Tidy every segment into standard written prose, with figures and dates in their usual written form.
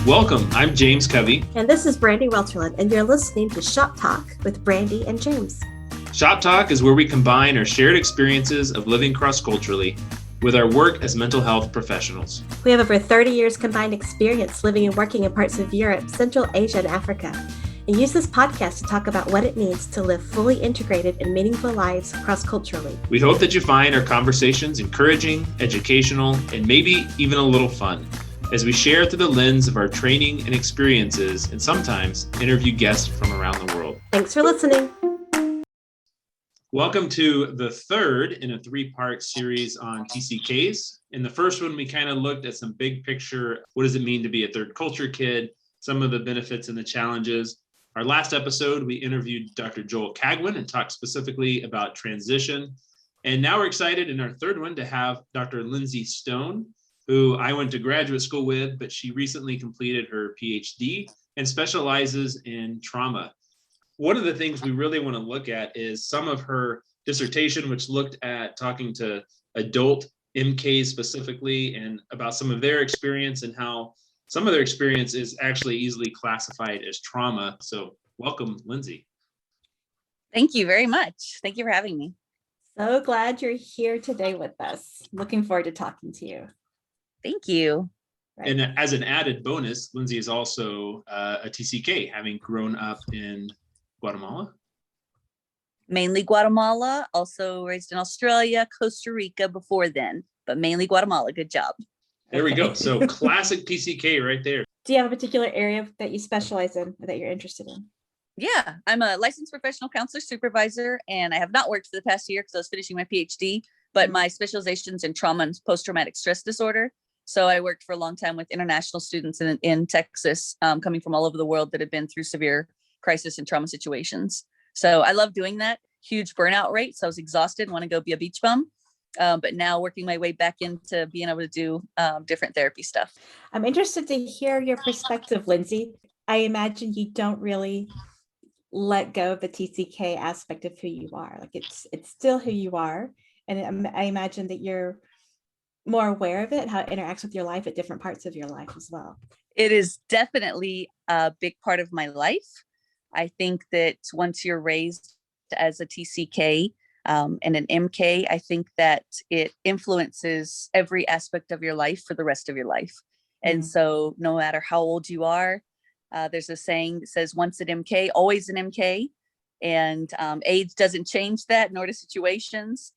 Welcome, I'm James Covey. And this is Brandy Welterland, and you're listening to Shop Talk with Brandy and James. Shop Talk is where we combine our shared experiences of living cross-culturally with our work as mental health professionals. We have over 30 years combined experience living and working in parts of Europe, Central Asia, and Africa, and use this podcast to talk about what it means to live fully integrated and meaningful lives cross-culturally. We hope that you find our conversations encouraging, educational, and maybe even a little fun as we share through the lens of our training and experiences and sometimes interview guests from around the world. Thanks for listening. Welcome to the third in a three-part series on TCKs. In the first one, we kind of looked at some big picture. What does it mean to be a third culture kid? Some of the benefits and the challenges. Our last episode, we interviewed Dr. Joel Cagwin and talked specifically about transition. And now we're excited in our third one to have Dr. Lindsay Stone, who I went to graduate school with, but she recently completed her PhD and specializes in trauma. One of the things we really want to look at is some of her dissertation, which looked at talking to adult MKs specifically and about some of their experience and how some of their experience is actually easily classified as trauma. So welcome, Lindsay. Thank you very much. Thank you for having me. So glad you're here today with us. Looking forward to talking to you. Thank you. Right. And as an added bonus, Lindsay is also a TCK, having grown up in Guatemala. Mainly Guatemala, also raised in Australia, Costa Rica before then, but mainly Guatemala. Good job. There we go. So classic TCK right there. Do you have a particular area that you specialize in or that you're interested in? Yeah, I'm a licensed professional counselor supervisor, and I have not worked for the past year because I was finishing my PhD, but my specialization's in trauma and post-traumatic stress disorder. So I worked for a long time with international students in Texas, coming from all over the world that have been through severe crisis and trauma situations. So I love doing that. Huge burnout rate. So I was exhausted, want to go be a beach bum. But now working my way back into being able to do different therapy stuff. I'm interested to hear your perspective, Lindsay. I imagine you don't really let go of the TCK aspect of who you are. Like it's still who you are. And I imagine that you're more aware of it and how it interacts with your life at different parts of your life as well. It is definitely a big part of my life. I think that once you're raised as a TCK and an MK, I think that it influences every aspect of your life for the rest of your life. And so no matter how old you are, there's a saying that says once an MK, always an MK. And age doesn't change that, nor do situations.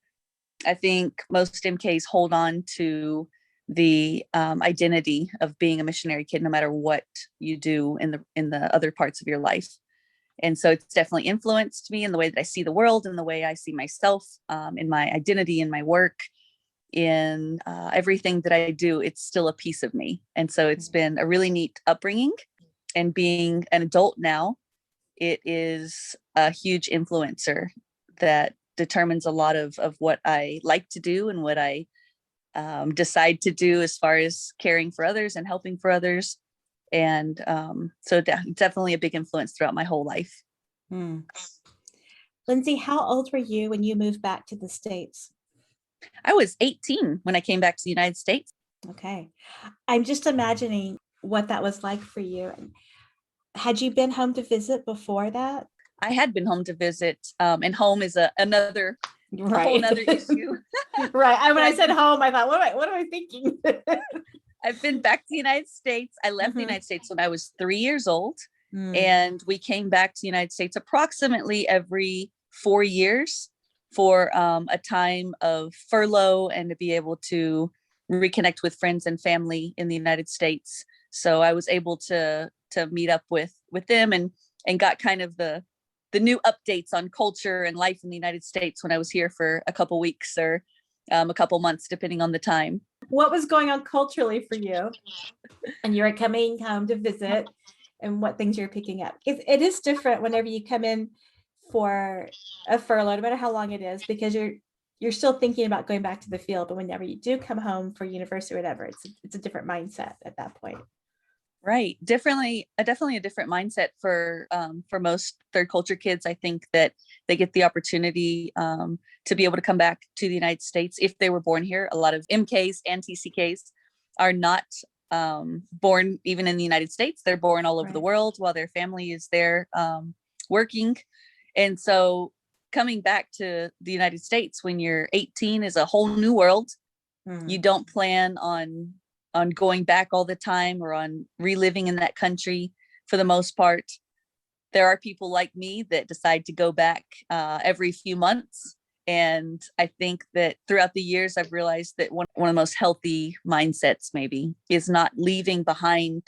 I think most MKs hold on to the identity of being a missionary kid, no matter what you do in the other parts of your life. And so it's definitely influenced me in the way that I see the world and the way I see myself, in my identity, in my work, in everything that I do. It's still a piece of me. And so it's been a really neat upbringing. And being an adult now, it is a huge influencer that determines a lot of what I like to do and what I decide to do as far as caring for others and helping for others. And so definitely a big influence throughout my whole life. Lindsay, how old were you when you moved back to the States? I was 18 when I came back to the United States. Okay. I'm just imagining what that was like for you. Had you been home to visit before that? I had been home to visit, and home is another whole nother issue. Right. When I said home, I thought, what am I thinking? I've been back to the United States. I left the United States when I was 3 years old, and we came back to the United States approximately every 4 years for a time of furlough and to be able to reconnect with friends and family in the United States. So I was able to meet up with them and got kind of the new updates on culture and life in the United States when I was here for a couple weeks or a couple months, depending on the time. What was going on culturally for you? And you were coming home to visit, and what things you're picking up? It is different whenever you come in for a furlough, no matter how long it is, because you're still thinking about going back to the field. But whenever you do come home for university or whatever, it's a different mindset at that point. Right. Definitely a different mindset for most third culture kids. I think that they get the opportunity to be able to come back to the United States if they were born here. A lot of MKs and TCKs are not born even in the United States. They're born all over the Right. world while their family is there working. And so coming back to the United States when you're 18 is a whole new world. You don't plan on going back all the time or on reliving in that country for the most part. There are people like me that decide to go back every few months. And I think that throughout the years, I've realized that one of the most healthy mindsets maybe is not leaving behind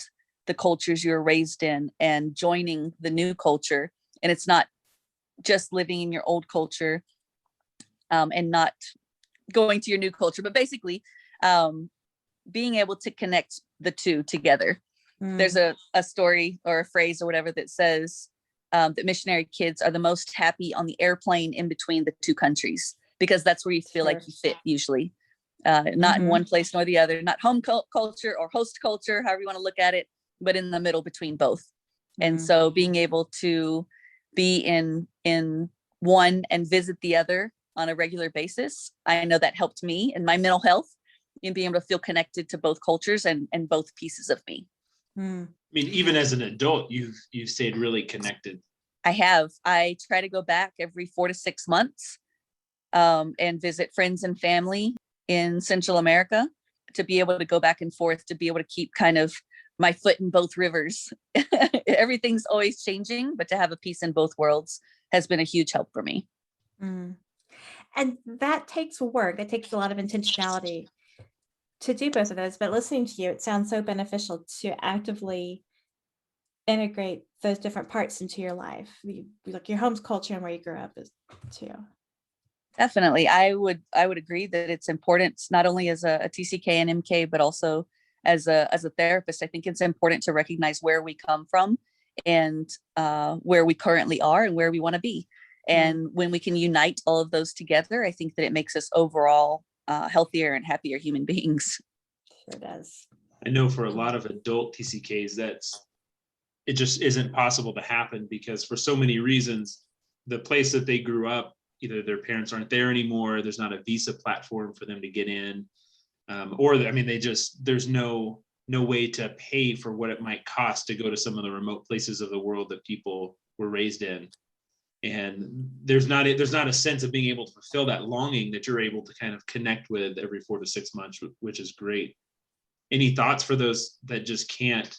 the cultures you were raised in and joining the new culture. And it's not just living in your old culture and not going to your new culture, but basically being able to connect the two together. There's a story or a phrase or whatever that says that missionary kids are the most happy on the airplane in between the two countries, because that's where you feel like you fit usually. Not in one place nor the other, not home culture or host culture, however you want to look at it, but in the middle between both. And so being able to be in one and visit the other on a regular basis, I know that helped me in my mental health in being able to feel connected to both cultures and both pieces of me. I mean, even as an adult, you've stayed really connected. I try to go back every 4 to 6 months and visit friends and family in Central America, to be able to go back and forth, to be able to keep kind of my foot in both rivers. Everything's always changing, but to have a piece in both worlds has been a huge help for me. And that takes work. It takes a lot of intentionality to do both of those. But listening to you, it sounds so beneficial to actively integrate those different parts into your life, like your home's culture and where you grew up is too. Definitely. I would agree that it's important, not only as a TCK and MK, but also as a therapist. I think it's important to recognize where we come from and where we currently are and where we want to be. And when we can unite all of those together, I think that it makes us overall healthier and happier human beings. Sure does. I know for a lot of adult TCKs, it just isn't possible to happen, because for so many reasons, the place that they grew up, either their parents aren't there anymore, there's not a visa platform for them to get in, or I mean, there's no way to pay for what it might cost to go to some of the remote places of the world that people were raised in. And there's not a sense of being able to fulfill that longing that you're able to kind of connect with every 4 to 6 months, which is great. Any thoughts for those that just can't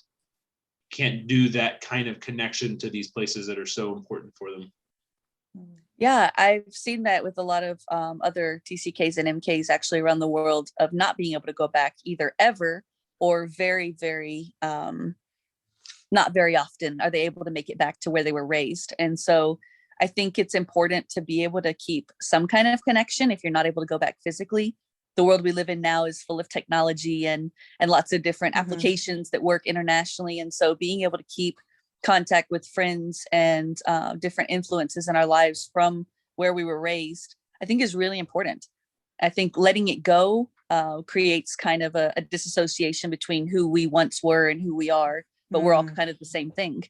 do that kind of connection to these places that are so important for them? Yeah, I've seen that with a lot of other TCKs and MKs actually around the world, of not being able to go back either ever or very, very, not very often are they able to make it back to where they were raised. And so I think it's important to be able to keep some kind of connection if you're not able to go back physically. The world we live in now is full of technology and lots of different applications that work internationally. And so being able to keep contact with friends and different influences in our lives from where we were raised, I think is really important. I think letting it go creates kind of a disassociation between who we once were and who we are, but we're all kind of the same thing.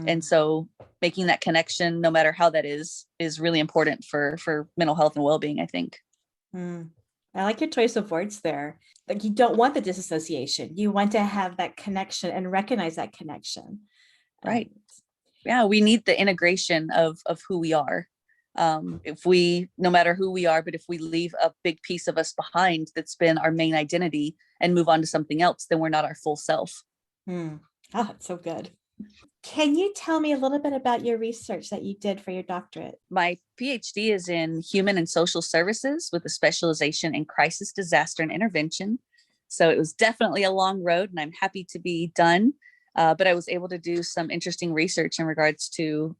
And so making that connection, no matter how that is really important for mental health and well-being, I think. I like your choice of words there. Like, you don't want the disassociation. You want to have that connection and recognize that connection. Right. Yeah, we need the integration of who we are. If we, no matter who we are, but if we leave a big piece of us behind that's been our main identity and move on to something else, then we're not our full self. Oh, that's so good. Can you tell me a little bit about your research that you did for your doctorate? My PhD is in human and social services with a specialization in crisis, disaster, and intervention. So it was definitely a long road, and I'm happy to be done. But I was able to do some interesting research in regards to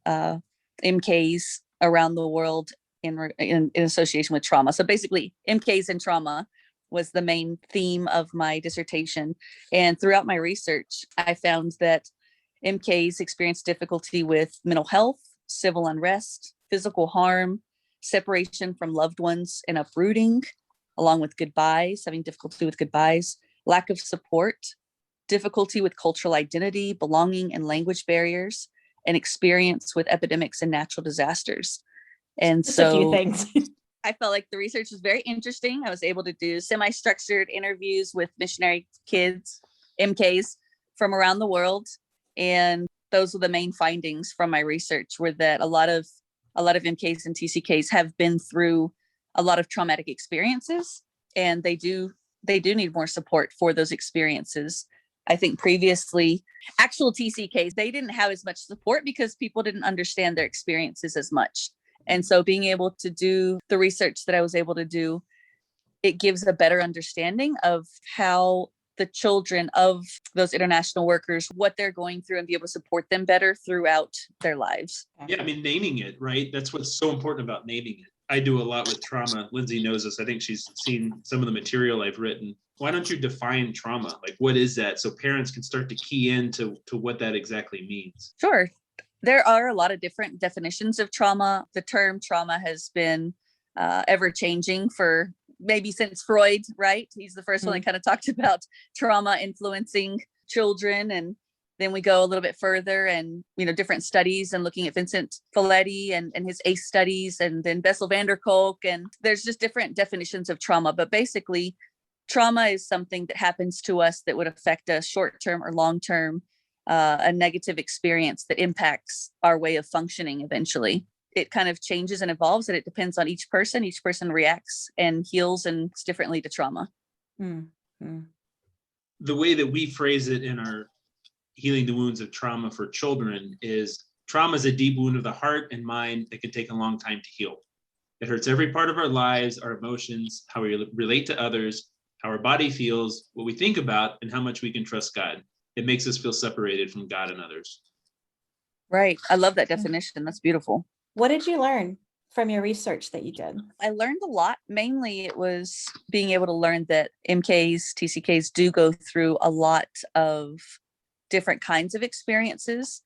MKs around the world in association with trauma. So basically, MKs and trauma was the main theme of my dissertation. And throughout my research, I found that MKs experience difficulty with mental health, civil unrest, physical harm, separation from loved ones, and uprooting, along with goodbyes, having difficulty with goodbyes, lack of support, difficulty with cultural identity, belonging, and language barriers, and experience with epidemics and natural disasters. And Just so a few things. I felt like the research was very interesting. I was able to do semi-structured interviews with missionary kids MKs from around the world. And those were the main findings from my research, were that a lot of MKs and TCKs have been through a lot of traumatic experiences, and they do need more support for those experiences. I think previously, actual TCKs, they didn't have as much support because people didn't understand their experiences as much. And so being able to do the research that I was able to do, it gives a better understanding of how the children of those international workers, what they're going through, and be able to support them better throughout their lives. Yeah, I mean, naming it, right? That's what's so important about naming it. I do a lot with trauma. Lindsay knows this. I think she's seen some of the material I've written. Why don't you define trauma? Like, what is that? So parents can start to key into what that exactly means. Sure. There are a lot of different definitions of trauma. The term trauma has been ever changing for maybe since Freud, right? He's the first one that kind of talked about trauma influencing children. And then we go a little bit further and, different studies and looking at Vincent Folletti and his ACE studies, and then Bessel van der Kolk. And there's just different definitions of trauma. But basically, trauma is something that happens to us that would affect us short-term or long-term, a negative experience that impacts our way of functioning eventually. It kind of changes and evolves, and it depends on each person. Each person reacts and heals and differently to trauma. Mm-hmm. The way that we phrase it in our Healing the Wounds of Trauma for Children is trauma is a deep wound of the heart and mind that can take a long time to heal. It hurts every part of our lives, our emotions, how we relate to others, how our body feels, what we think about, and how much we can trust God. It makes us feel separated from God and others. Right. I love that definition. That's beautiful. What did you learn from your research that you did? I learned a lot. Mainly it was being able to learn that MKs, TCKs do go through a lot of different kinds of experiences,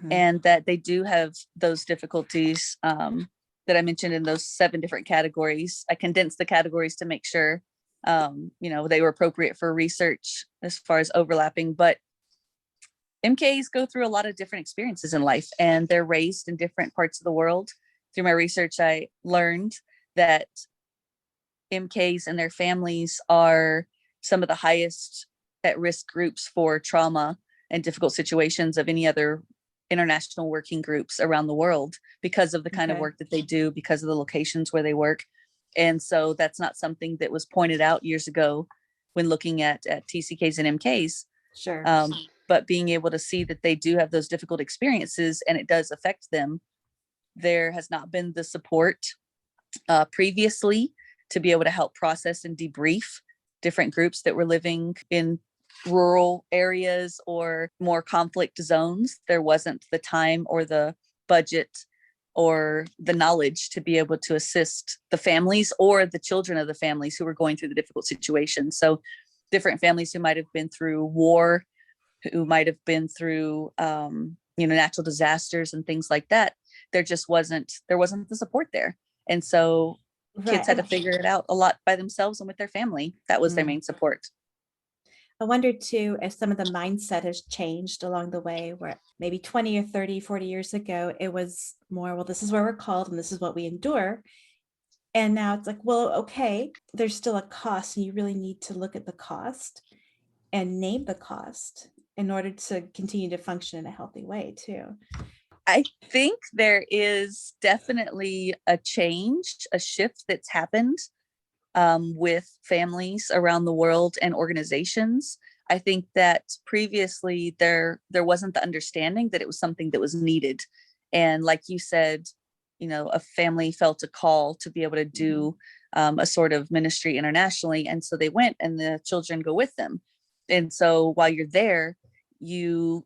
and that they do have those difficulties that I mentioned in those 7 different categories. I condensed the categories to make sure, they were appropriate for research as far as overlapping, but MKs go through a lot of different experiences in life, and they're raised in different parts of the world. Through my research, I learned that MKs and their families are some of the highest at-risk groups for trauma and difficult situations of any other international working groups around the world, because of the kind of work that they do, because of the locations where they work. And so that's not something that was pointed out years ago when looking at TCKs and MKs. Sure. But being able to see that they do have those difficult experiences and it does affect them. There has not been the support previously to be able to help process and debrief different groups that were living in rural areas or more conflict zones. There wasn't the time or the budget or the knowledge to be able to assist the families or the children of the families who were going through the difficult situation. So different families who might have been through war, who might have been through, natural disasters and things like that. There wasn't the support there. And so kids had to figure it out a lot by themselves and with their family. That was their main support. I wonder too, if some of the mindset has changed along the way, where maybe 20 or 30, 40 years ago, it was more, well, this is where we're called and this is what we endure. And now it's like, well, okay, there's still a cost. And you really need to look at the cost and name the cost in order to continue to function in a healthy way too. I think there is definitely a shift that's happened with families around the world and organizations. I think that previously there wasn't the understanding that it was something that was needed. And like you said, a family felt a call to be able to do a sort of ministry internationally. And so they went, and the children go with them. And so while you're there, you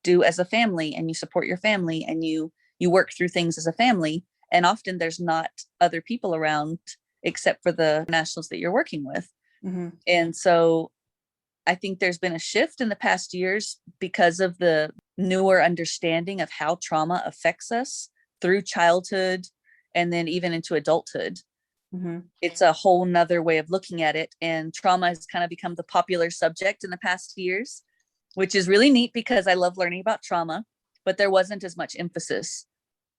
do as a family, and you support your family, and you work through things as a family. And often there's not other people around except for the nationals that you're working with. And so I think there's been a shift in the past years because of the newer understanding of how trauma affects us through childhood and then even into adulthood. It's a whole nother way of looking at it. And trauma has kind of become the popular subject in the past years, which is really neat because I love learning about trauma, but there wasn't as much emphasis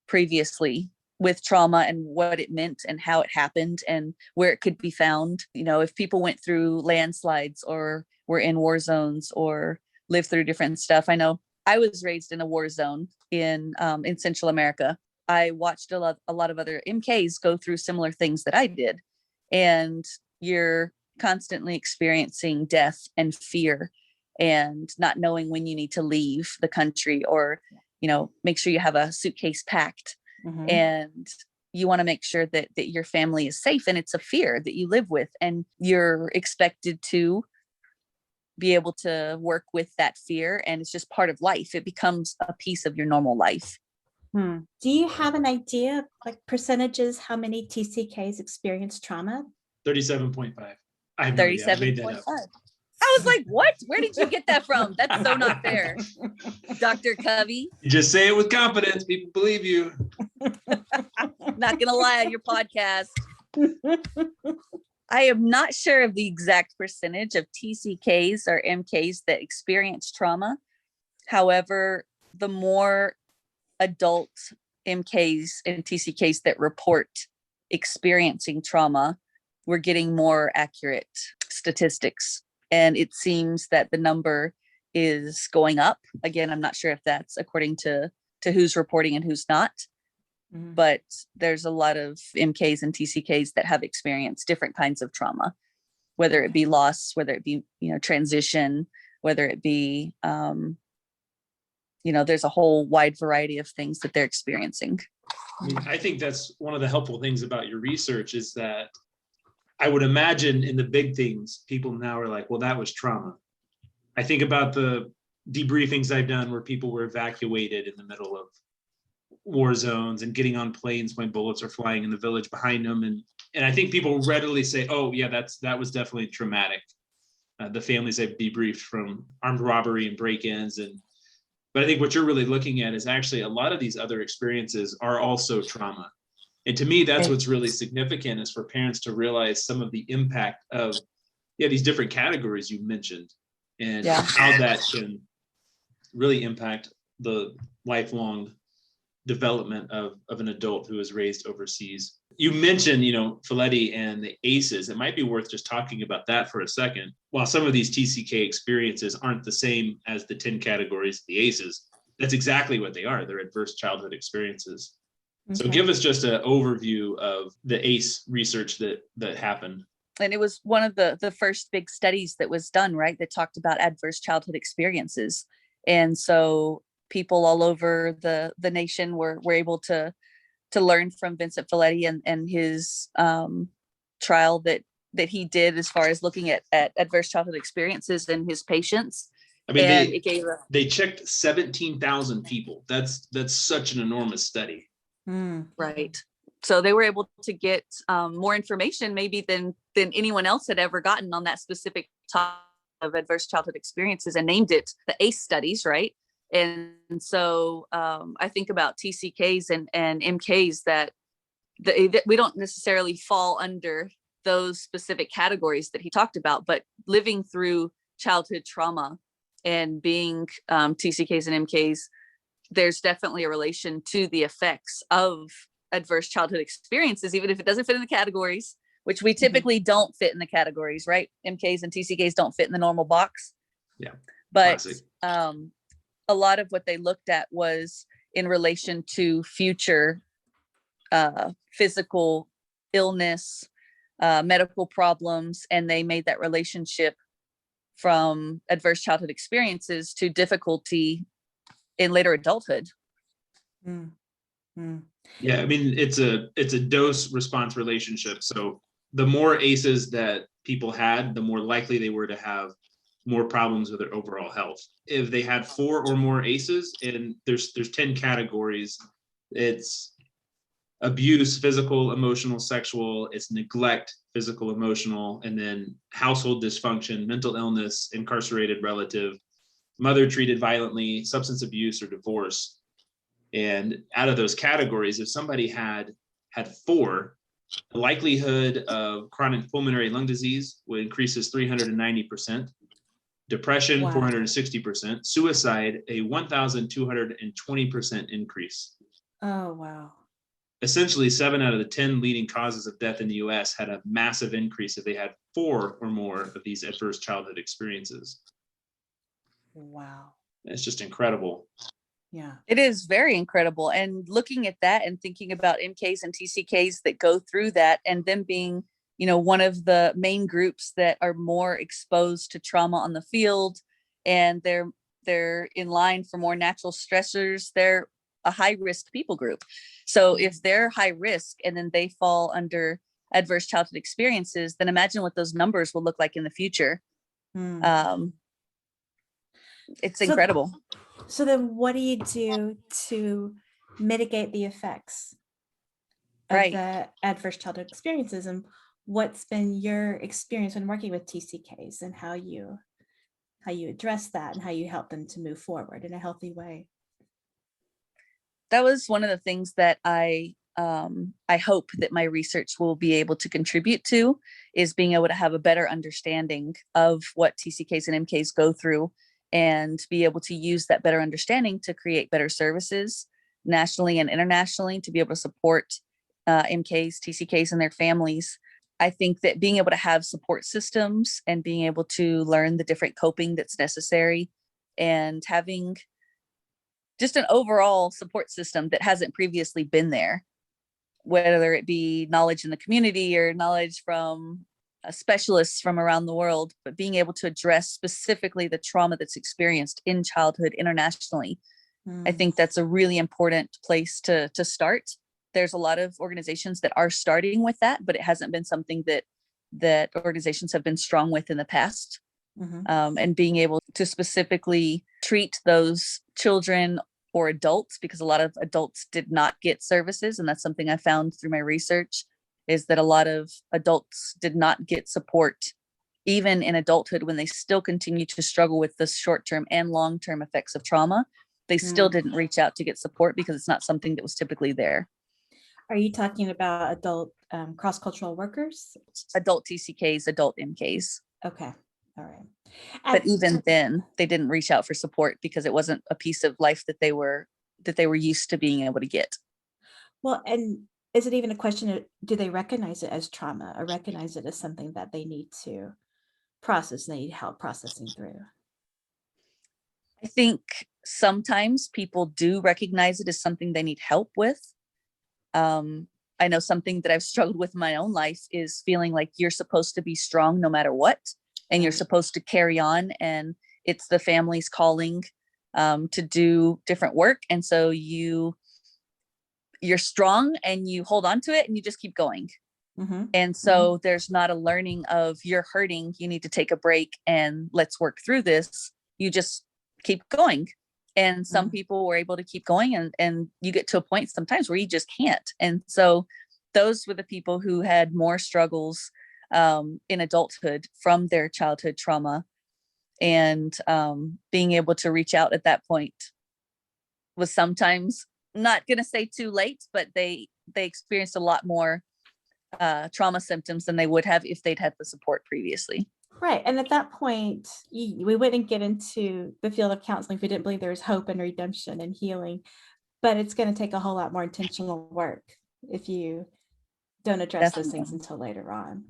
previously with trauma and what it meant and how it happened and where it could be found. You know, if people went through landslides or were in war zones or lived through different stuff. I know I was raised in a war zone in Central America. I watched a lot of other MKs go through similar things that I did. And you're constantly experiencing death and fear and not knowing when you need to leave the country, or, you know, make sure you have a suitcase packed. Mhm. And you want to make sure that your family is safe, and it's a fear that you live with, and you're expected to be able to work with that fear, and it's just part of life. It becomes a piece of your normal life. Do you have an idea, like percentages, how many TCKs experience trauma? 37.5. I have no idea. I made that 37.5. up. I was like, what? Where did you get that from? That's so not fair. Dr. Covey, You just say it with confidence. People believe you. not gonna lie on your podcast. I am not sure of the exact percentage of TCKs or MKs that experience trauma. However, the more adult MKs and TCKs that report experiencing trauma, we're getting more accurate statistics. And it seems that the number is going up. Again, I'm not sure if that's according to who's reporting and who's not. But there's a lot of MKs and TCKs that have experienced different kinds of trauma, whether it be loss, whether it be, you know, transition, whether it be, you know, there's a whole wide variety of things that they're experiencing. I think that's one of the helpful things about your research, is that I would imagine in the big things, people now are like, well, that was trauma. I think about the debriefings I've done where people were evacuated in the middle of war zones and getting on planes when bullets are flying in the village behind them. And I think people readily say, oh yeah, that was definitely traumatic. The families I've debriefed from armed robbery and break-ins. But I think what you're really looking at is actually a lot of these other experiences are also trauma. And to me, that's what's really significant, is for parents to realize some of the impact of these different categories you mentioned, and how that can really impact the lifelong development of an adult who is raised overseas. You mentioned, you know, Felitti and the ACEs. It might be worth just talking about that for a second. While some of these TCK experiences aren't the same as the 10 categories of the ACEs, that's exactly what they are. They're adverse childhood experiences. So give us just an overview of the ACE research that happened. And it was one of the first big studies that was done, right, that talked about adverse childhood experiences. And so people all over the nation were able to learn from Vincent Felitti and his trial that he did as far as looking at adverse childhood experiences in his patients. I mean, and they checked 17,000 people. That's such an enormous study. Right. So they were able to get more information maybe than anyone else had ever gotten on that specific topic of adverse childhood experiences, and named it the ACE studies, right? And so I think about TCKs and MKs that we don't necessarily fall under those specific categories that he talked about, but living through childhood trauma and being TCKs and MKs, there's definitely a relation to the effects of adverse childhood experiences, even if it doesn't fit in the categories, which we typically don't fit in the categories, right? MKs and TCKs don't fit in the normal box. Yeah. But a lot of what they looked at was in relation to future physical illness, medical problems, and they made that relationship from adverse childhood experiences to difficulty in later adulthood. Yeah, I mean, it's a dose response relationship. So the more ACEs that people had, the more likely they were to have more problems with their overall health. If they had 4 or more ACEs, and there's 10 categories, it's abuse, physical, emotional, sexual, it's neglect, physical, emotional, and then household dysfunction, mental illness, incarcerated relative, mother treated violently, substance abuse, or divorce. And out of those categories, if somebody had 4, the likelihood of chronic pulmonary lung disease would increases 390%, depression 460%, suicide a 1,220% increase. Oh, wow. essentially 7 out of the 10 leading causes of death in the US had a massive increase if they had 4 or more of these adverse childhood experiences. Wow. It's just incredible. Yeah. It is very incredible. And looking at that and thinking about MKs and TCKs that go through that, and them being, one of the main groups that are more exposed to trauma on the field, and they're in line for more natural stressors. They're a high risk people group. So if they're high risk and then they fall under adverse childhood experiences, then imagine what those numbers will look like in the future. It's incredible. So then what do you do to mitigate the effects of Right. the adverse childhood experiences? And what's been your experience when working with TCKs, and how you address that and how you help them to move forward in a healthy way? That was one of the things that I hope that my research will be able to contribute to, is being able to have a better understanding of what TCKs and MKs go through, and be able to use that better understanding to create better services nationally and internationally, to be able to support MKs, TCKs, and their families. I think that being able to have support systems and being able to learn the different coping that's necessary, and having just an overall support system that hasn't previously been there, whether it be knowledge in the community or knowledge from specialists from around the world, but being able to address specifically the trauma that's experienced in childhood internationally. I think that's a really important place to start. There's a lot of organizations that are starting with that, but it hasn't been something that organizations have been strong with in the past. And being able to specifically treat those children or adults, because a lot of adults did not get services. And that's something I found through my research, is that a lot of adults did not get support, even in adulthood, when they still continue to struggle with the short-term and long-term effects of trauma. They still didn't reach out to get support because it's not something that was typically there. Are you talking about adult cross-cultural workers? Adult TCKs, adult MKs. Okay. All right. But even then, they didn't reach out for support because it wasn't a piece of life that they were used to being able to get. Well, and is it even a question of, do they recognize it as trauma, or recognize it as something that they need to process, they need help processing through? I think sometimes people do recognize it as something they need help with. I know something that I've struggled with in my own life is feeling like you're supposed to be strong no matter what, and you're supposed to carry on, and it's the family's calling to do different work. And so you're strong and you hold on to it and you just keep going. And so there's not a learning of, you're hurting, you need to take a break and let's work through this. You just keep going. And some people were able to keep going, and you get to a point sometimes where you just can't. And so those were the people who had more struggles in adulthood from their childhood trauma, and being able to reach out at that point was sometimes, not going to say too late, but they experienced a lot more trauma symptoms than they would have if they'd had the support previously. Right. And at that point, we wouldn't get into the field of counseling if we didn't believe there was hope and redemption and healing. But it's going to take a whole lot more intentional work if you don't address those things until later on.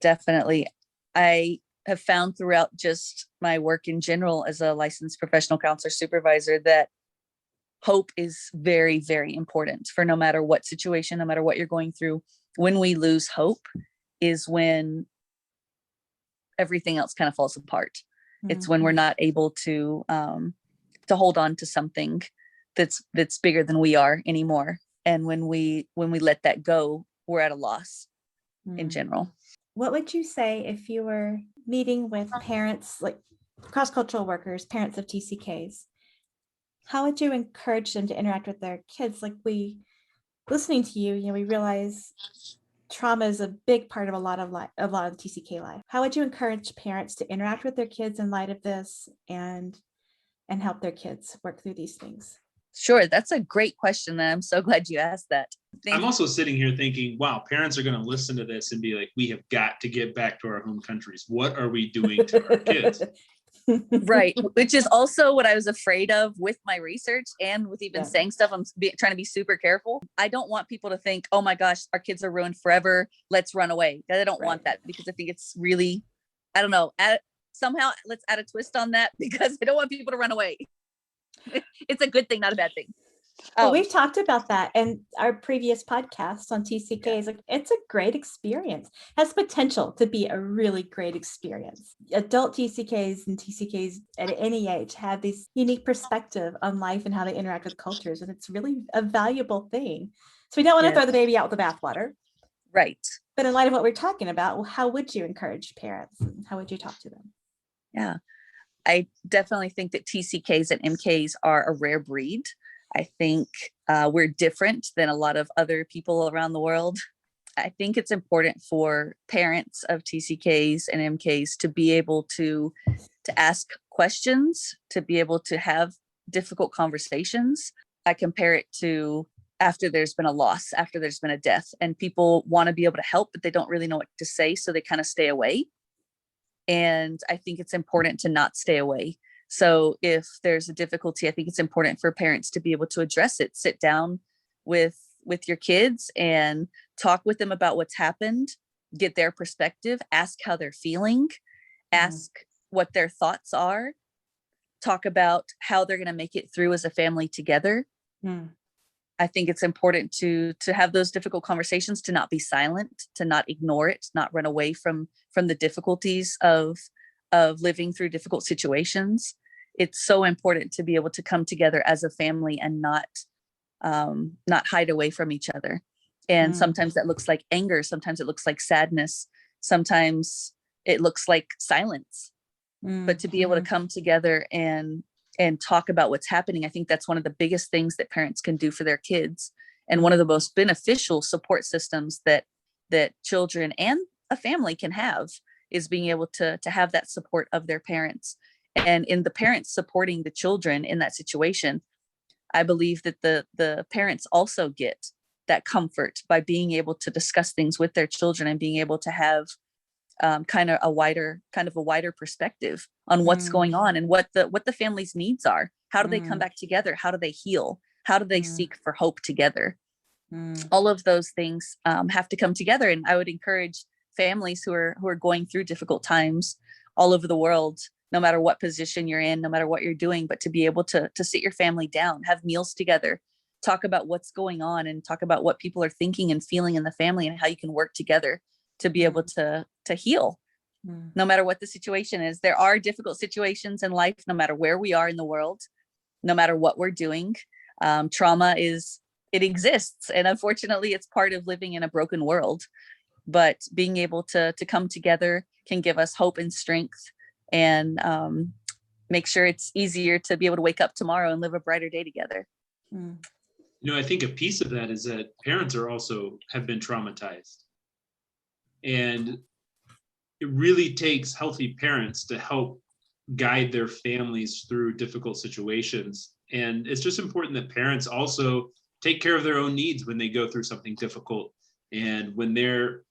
Definitely. I have found throughout just my work in general as a licensed professional counselor supervisor that hope is very, very important for no matter what situation, no matter what you're going through. When we lose hope is when everything else kind of falls apart. It's when we're not able to hold on to something that's bigger than we are anymore. And when we let that go, we're at a loss in general. What would you say if you were meeting with parents, like cross-cultural workers, parents of TCKs? How would you encourage them to interact with their kids? Like, listening to you, we realize trauma is a big part of a lot of TCK life. How would you encourage parents to interact with their kids in light of this, and help their kids work through these things? Sure. That's a great question. And I'm so glad you asked that. I'm also sitting here thinking, wow, parents are going to listen to this and be like, we have got to get back to our home countries. What are we doing to our kids? Right. Which is also what I was afraid of with my research and with even Yeah. saying stuff. Trying to be super careful. I don't want people to think, oh my gosh, our kids are ruined forever. Let's run away. I don't want that, because I think it's really, I don't know, somehow let's add a twist on that, because I don't want people to run away. It's a good thing, not a bad thing. Well, we've talked about that in our previous podcasts on TCKs. Like, it's a great experience. Has potential to be a really great experience. Adult TCKs and TCKs at any age have this unique perspective on life and how they interact with cultures, and it's really a valuable thing. So we don't want to throw the baby out with the bathwater. Right. But in light of what we're talking about, well, how would you encourage parents, and how would you talk to them? Yeah, I definitely think that TCKs and MKs are a rare breed. I think we're different than a lot of other people around the world. I think it's important for parents of TCKs and MKs to be able to ask questions, to be able to have difficult conversations. I compare it to after there's been a loss, after there's been a death, and people want to be able to help, but they don't really know what to say, so they kind of stay away. And I think it's important to not stay away. So if there's a difficulty, I think it's important for parents to be able to address it, sit down with your kids and talk with them about what's happened, get their perspective, ask how they're feeling, ask what their thoughts are, talk about how they're going to make it through as a family together. I think it's important to have those difficult conversations, to not be silent, to not ignore it, not run away from the difficulties of living through difficult situations. It's so important to be able to come together as a family and not hide away from each other. And sometimes that looks like anger. Sometimes it looks like sadness. Sometimes it looks like silence. But to be able to come together and talk about what's happening, I think that's one of the biggest things that parents can do for their kids. And one of the most beneficial support systems that children and a family can have is being able to have that support of their parents. And in the parents supporting the children in that situation, I believe that the parents also get that comfort by being able to discuss things with their children and being able to have kind of a wider perspective on what's going on and what the family's needs are. How do they come back together? How do they heal? How do they seek for hope together? All of those things have to come together. And I would encourage families who are going through difficult times all over the world, no matter what position you're in, no matter what you're doing, but to be able to sit your family down, have meals together, talk about what's going on, and talk about what people are thinking and feeling in the family, and how you can work together to be able to heal, no matter what the situation is. There are difficult situations in life, no matter where we are in the world, no matter what we're doing. Trauma it exists, and unfortunately it's part of living in a broken world. But being able to come together can give us hope and strength, and make sure it's easier to be able to wake up tomorrow and live a brighter day together. I think a piece of that is that parents have been traumatized. And it really takes healthy parents to help guide their families through difficult situations. And it's just important that parents also take care of their own needs when they go through something difficult. And when they're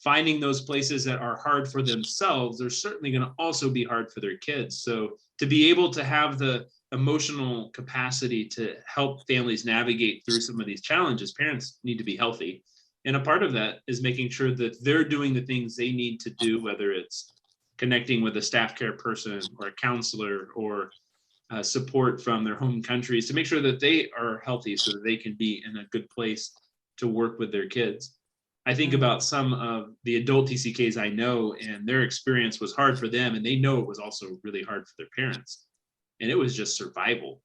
finding those places that are hard for themselves, they're certainly going to also be hard for their kids. So to be able to have the emotional capacity to help families navigate through some of these challenges, parents need to be healthy. And a part of that is making sure that they're doing the things they need to do, whether it's connecting with a staff care person or a counselor or support from their home countries, to make sure that they are healthy so that they can be in a good place to work with their kids. I think about some of the adult TCKs I know, and their experience was hard for them, and they know it was also really hard for their parents. And it was just survival.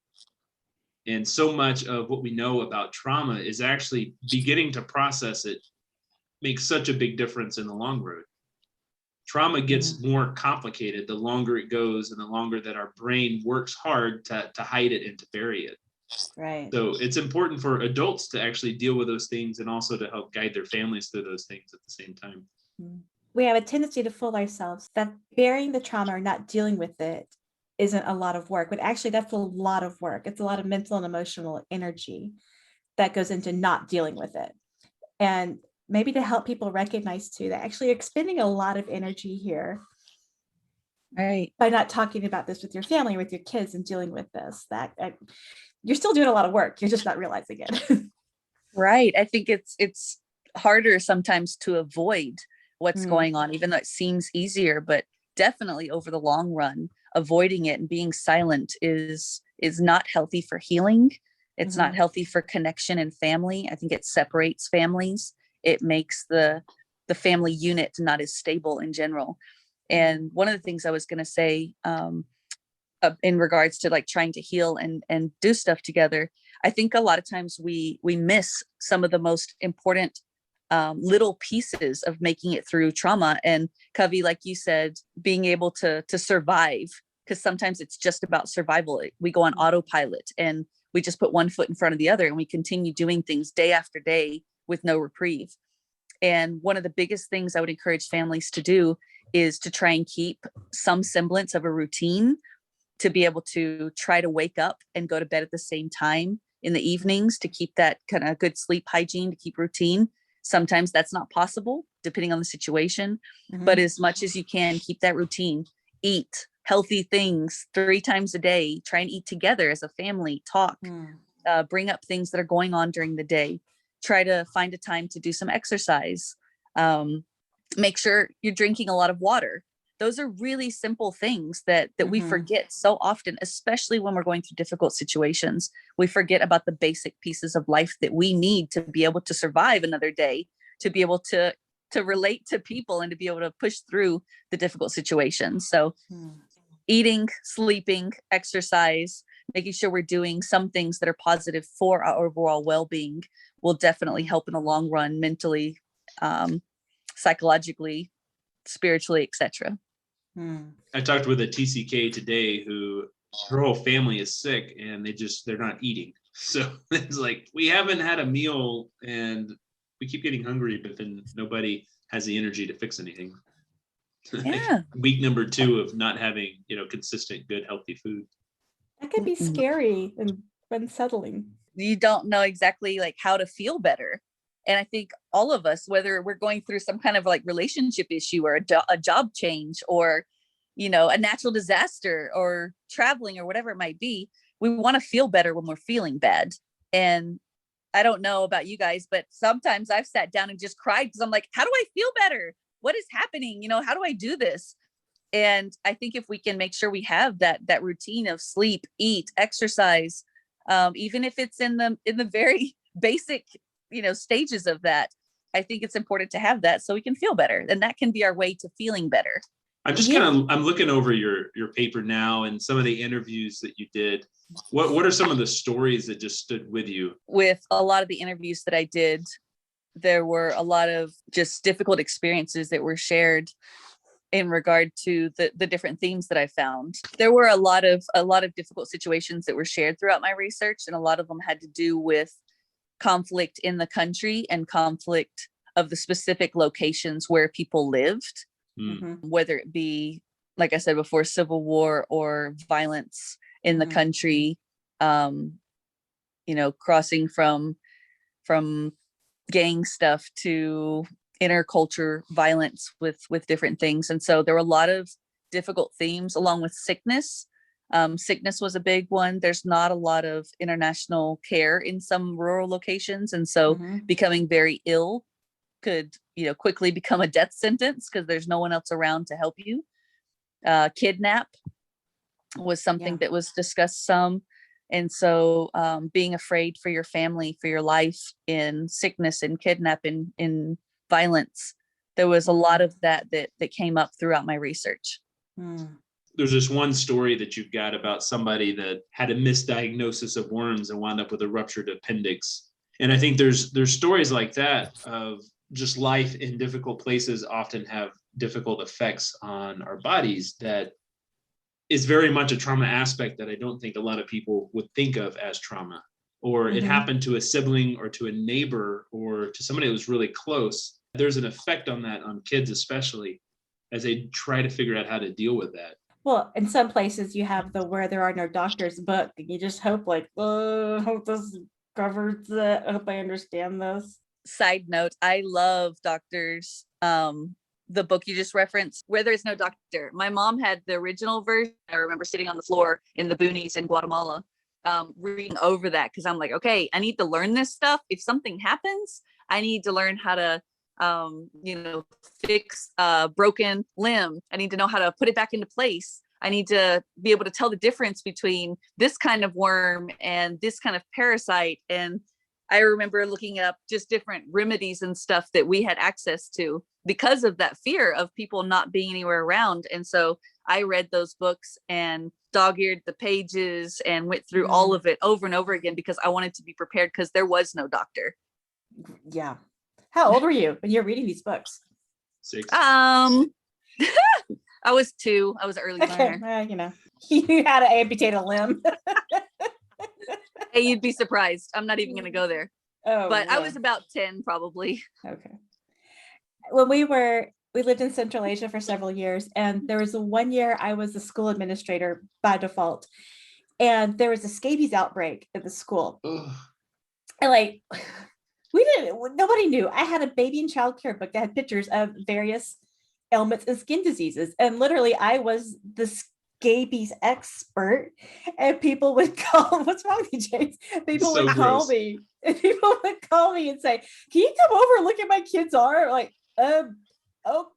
And so much of what we know about trauma is actually beginning to process it makes such a big difference in the long road. Trauma gets more complicated the longer it goes, and the longer that our brain works hard to hide it and to bury it. Right. So it's important for adults to actually deal with those things, and also to help guide their families through those things at the same time. We have a tendency to fool ourselves that burying the trauma or not dealing with it isn't a lot of work, but actually that's a lot of work. It's a lot of mental and emotional energy that goes into not dealing with it. And maybe to help people recognize too, that actually you're expending a lot of energy here Right. by not talking about this with your family, with your kids, and dealing with this. You're still doing a lot of work. You're just not realizing it. Right. I think it's harder sometimes to avoid what's going on, even though it seems easier, but definitely over the long run, avoiding it and being silent is not healthy for healing. It's not healthy for connection and family. I think it separates families. It makes the family unit not as stable in general. And one of the things I was going to say, in regards to like trying to heal and do stuff together, I think a lot of times we miss some of the most important little pieces of making it through trauma. And Covey, like you said, being able to survive, because sometimes it's just about survival. We go on autopilot and we just put one foot in front of the other and we continue doing things day after day with no reprieve. And one of the biggest things I would encourage families to do is to try and keep some semblance of a routine, to be able to try to wake up and go to bed at the same time in the evenings, to keep that kind of good sleep hygiene, to keep routine. Sometimes that's not possible depending on the situation, but as much as you can, keep that routine. Eat healthy things 3 times a day. Try and eat together as a family, talk, bring up things that are going on during the day. Try to find a time to do some exercise. Make sure you're drinking a lot of water. Those are really simple things that we forget so often, especially when we're going through difficult situations. We forget about the basic pieces of life that we need to be able to survive another day, to be able to relate to people and to be able to push through the difficult situations. So eating, sleeping, exercise, making sure we're doing some things that are positive for our overall well-being will definitely help in the long run, mentally, psychologically, spiritually, etc. I talked with a TCK today who her whole family is sick and they're not eating. So it's like, we haven't had a meal and we keep getting hungry, but then nobody has the energy to fix anything. Yeah. Week number 2 of not having, consistent, good, healthy food. That could be scary and unsettling. You don't know exactly like how to feel better. And I think all of us, whether we're going through some kind of like relationship issue or a job change or, a natural disaster or traveling or whatever it might be, we want to feel better when we're feeling bad. And I don't know about you guys, but sometimes I've sat down and just cried because I'm like, how do I feel better? What is happening? How do I do this? And I think if we can make sure we have that routine of sleep, eat, exercise, even if it's in the very basic, stages of that, I think it's important to have that so we can feel better. And that can be our way to feeling better. I'm just I'm looking over your paper now and some of the interviews that you did. What are some of the stories that just stood with you? With a lot of the interviews that I did, there were a lot of just difficult experiences that were shared in regard to the different themes that I found. There were a lot of difficult situations that were shared throughout my research, and a lot of them had to do with conflict in the country and conflict of the specific locations where people lived, whether it be, like I said before, civil war or violence in the country, crossing from gang stuff to interculture violence with different things. And so there were a lot of difficult themes along with sickness. Sickness was a big one. There's not a lot of international care in some rural locations. And so becoming very ill could, quickly become a death sentence because there's no one else around to help you. Kidnap was something that was discussed some. And so being afraid for your family, for your life in sickness and kidnapping, in violence, there was a lot of that came up throughout my research. There's this one story that you've got about somebody that had a misdiagnosis of worms and wound up with a ruptured appendix. And I think there's stories like that of just life in difficult places often have difficult effects on our bodies that is very much a trauma aspect that I don't think a lot of people would think of as trauma. Or it happened to a sibling or to a neighbor or to somebody that was really close. There's an effect on that, on kids especially, as they try to figure out how to deal with that. Well, in some places you have the where there are no doctors book, and you just hope hope this covers it. I hope I understand this. Side note, I love doctors the book you just referenced, Where There's No Doctor. My mom had the original version. I remember sitting on the floor in the boonies in Guatemala, reading over that, because I'm like, okay, I need to learn this stuff. If something happens, I need to learn how to fix a broken limb. I need to know how to put it back into place. I need to be able to tell the difference between this kind of worm and this kind of parasite. And I remember looking up just different remedies and stuff that we had access to because of that fear of people not being anywhere around. And so I read those books and dog-eared the pages and went through all of it over and over again because I wanted to be prepared, because there was no doctor. Yeah. How old were you when you were reading these books? 6. I was 2. I was an early learner. You had to amputate a limb. Hey, you'd be surprised. I'm not even going to go there. But yeah. I was about 10 probably. Okay. When we lived in Central Asia for several years, and there was one year I was the school administrator by default, and there was a scabies outbreak at the school. Ugh. And nobody knew. I had a baby and child care book that had pictures of various ailments and skin diseases, and literally I was the scabies expert, and people would call, what's wrong with you, James? People would call me, and people would call me and say, can you come over and look at my kid's arm? Like, oh,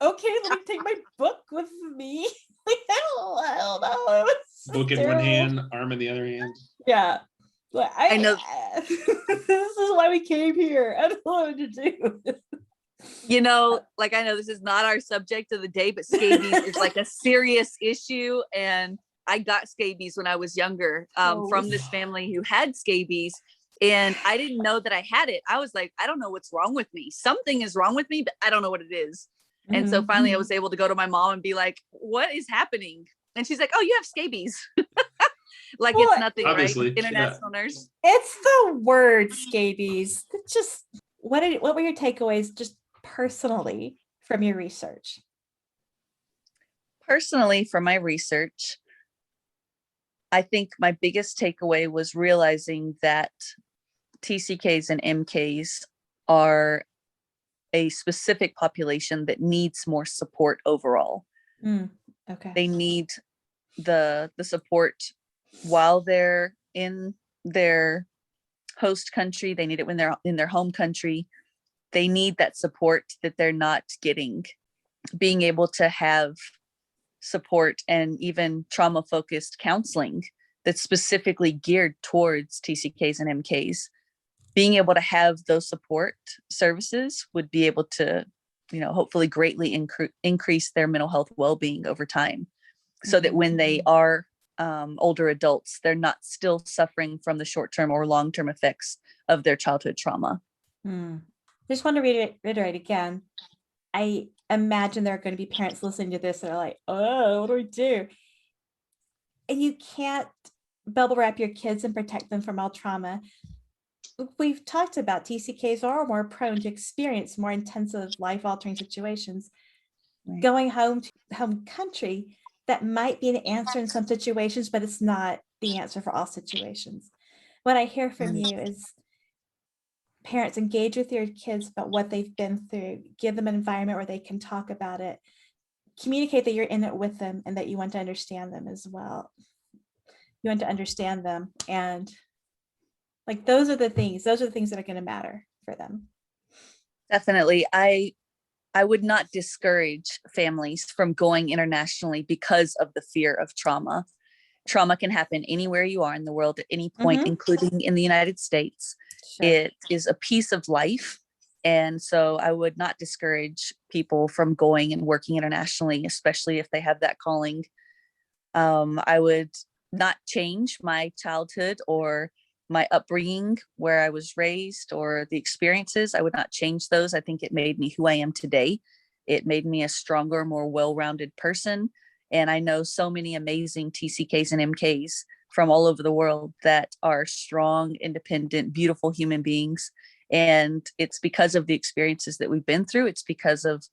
okay, let me take my book with me. I don't know. Book in one hand, arm in the other hand. Yeah. But I know. This is why we came here. I don't know what to do. I know this is not our subject of the day, but scabies is like a serious issue. And I got scabies when I was younger from this family who had scabies. And I didn't know that I had it. I was like, I don't know what's wrong with me. Something is wrong with me, but I don't know what it is. Mm-hmm. And so finally I was able to go to my mom and be like, what is happening? And she's like, oh, you have scabies. It's nothing, obviously, right? International nurse. It's the word scabies. It's just, what were your takeaways just personally from your research? Personally, from my research, I think my biggest takeaway was realizing that TCKs and MKs are a specific population that needs more support overall. Okay. They need the support while they're in their host country. They need it when they're in their home country. They need that support that they're not getting. Being able to have support and even trauma-focused counseling that's specifically geared towards TCKs and MKs. Being able to have those support services would be able to, hopefully greatly increase their mental health well-being over time, so that when they are older adults, they're not still suffering from the short-term or long-term effects of their childhood trauma. Just want to reiterate again. I imagine there are going to be parents listening to this that are like, oh, what do we do? And you can't bubble wrap your kids and protect them from all trauma. We've talked about TCKs are more prone to experience more intensive life-altering situations. Right. Going home to home country, that might be an answer in some situations, but it's not the answer for all situations. What I hear from you is parents, engage with your kids about what they've been through, give them an environment where they can talk about it, communicate that you're in it with them and that you want to understand them as well. You want to understand them, and those are the things that are going to matter for them. Definitely. I would not discourage families from going internationally because of the fear of trauma. Trauma can happen anywhere you are in the world at any point, including in the United States. Sure. It is a piece of life. And so I would not discourage people from going and working internationally, especially if they have that calling. I would not change my childhood or my upbringing, where I was raised, or the experiences. I would not change those. I think it made me who I am today. It made me a stronger, more well-rounded person. And I know so many amazing TCKs and MKs from all over the world that are strong, independent, beautiful human beings. And it's because of the experiences that we've been through. It's because of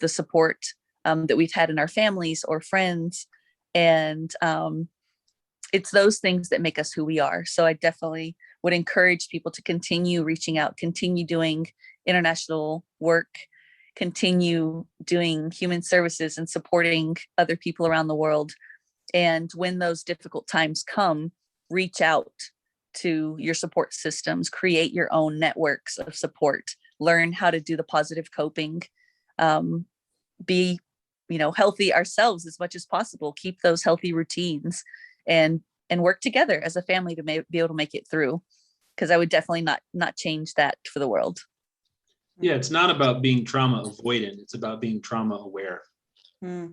the support that we've had in our families or friends. And it's those things that make us who we are. So I definitely would encourage people to continue reaching out, continue doing international work, continue doing human services and supporting other people around the world. And when those difficult times come, reach out to your support systems, create your own networks of support, learn how to do the positive coping, be, healthy ourselves as much as possible, keep those healthy routines, and work together as a family to be able to make it through. Because I would definitely not change that for the world. Yeah, it's not about being trauma avoidant. It's about being trauma aware. Yeah.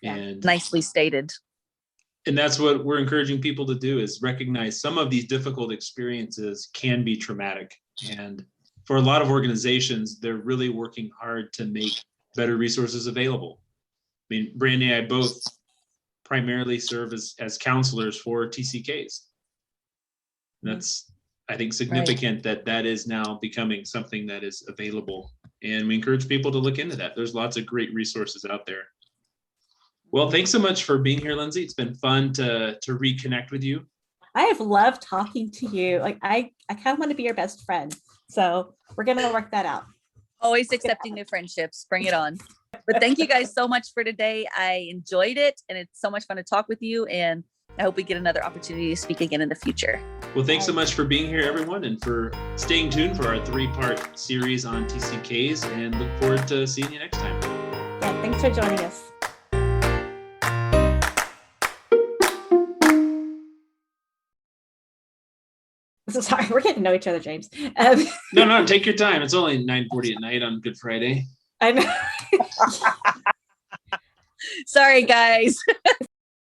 And Nicely stated. And that's what we're encouraging people to do, is recognize some of these difficult experiences can be traumatic. And for a lot of organizations, they're really working hard to make better resources available. I mean, Brandy and I both primarily serve as counselors for TCKs. And that's, I think, significant that is now becoming something that is available. And we encourage people to look into that. There's lots of great resources out there. Well, thanks so much for being here, Lindsay. It's been fun to reconnect with you. I have loved talking to you. Like I kind of want to be your best friend. So we're going to work that out. Always accepting new friendships. Bring it on. But thank you guys so much for today. I enjoyed it, and it's so much fun to talk with you. And I hope we get another opportunity to speak again in the future. Well, thanks so much for being here, everyone, and for staying tuned for our 3-part series on TCKs, and look forward to seeing you next time. Yeah, thanks for joining us. So sorry, we're getting to know each other, James. No, take your time. It's only 9:40 at night on Good Friday. I know. Sorry, guys.